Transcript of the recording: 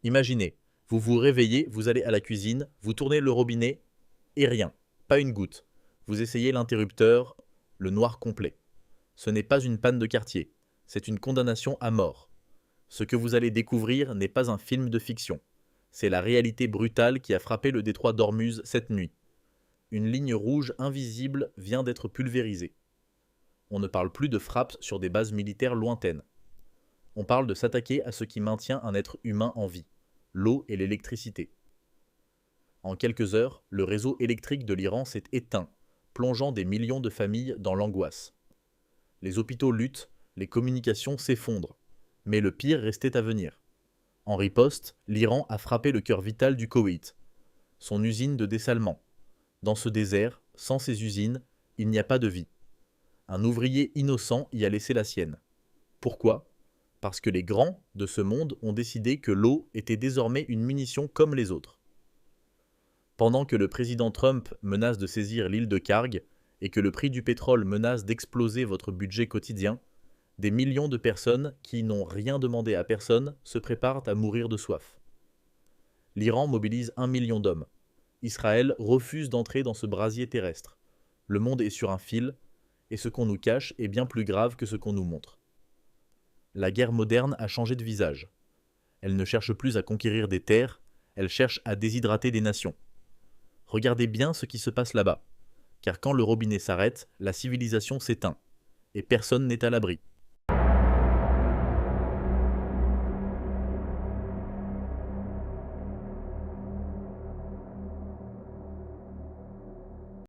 Imaginez, vous vous réveillez, vous allez à la cuisine, vous tournez le robinet, et rien, pas une goutte. Vous essayez l'interrupteur, le noir complet. Ce n'est pas une panne de quartier, c'est une condamnation à mort. Ce que vous allez découvrir n'est pas un film de fiction. C'est la réalité brutale qui a frappé le détroit d'Ormuz cette nuit. Une ligne rouge invisible vient d'être pulvérisée. On ne parle plus de frappes sur des bases militaires lointaines. On parle de s'attaquer à ce qui maintient un être humain en vie, l'eau et l'électricité. En quelques heures, le réseau électrique de l'Iran s'est éteint, plongeant des millions de familles dans l'angoisse. Les hôpitaux luttent, les communications s'effondrent. Mais le pire restait à venir. En riposte, l'Iran a frappé le cœur vital du Koweït, son usine de dessalement. Dans ce désert, sans ces usines, il n'y a pas de vie. Un ouvrier innocent y a laissé la sienne. Pourquoi ? Parce que les grands de ce monde ont décidé que l'eau était désormais une munition comme les autres. Pendant que le président Trump menace de saisir l'île de Karg et que le prix du pétrole menace d'exploser votre budget quotidien, des millions de personnes qui n'ont rien demandé à personne se préparent à mourir de soif. L'Iran mobilise 1 million d'hommes. Israël refuse d'entrer dans ce brasier terrestre. Le monde est sur un fil, et ce qu'on nous cache est bien plus grave que ce qu'on nous montre. La guerre moderne a changé de visage. Elle ne cherche plus à conquérir des terres, elle cherche à déshydrater des nations. Regardez bien ce qui se passe là-bas, car quand le robinet s'arrête, la civilisation s'éteint, et personne n'est à l'abri.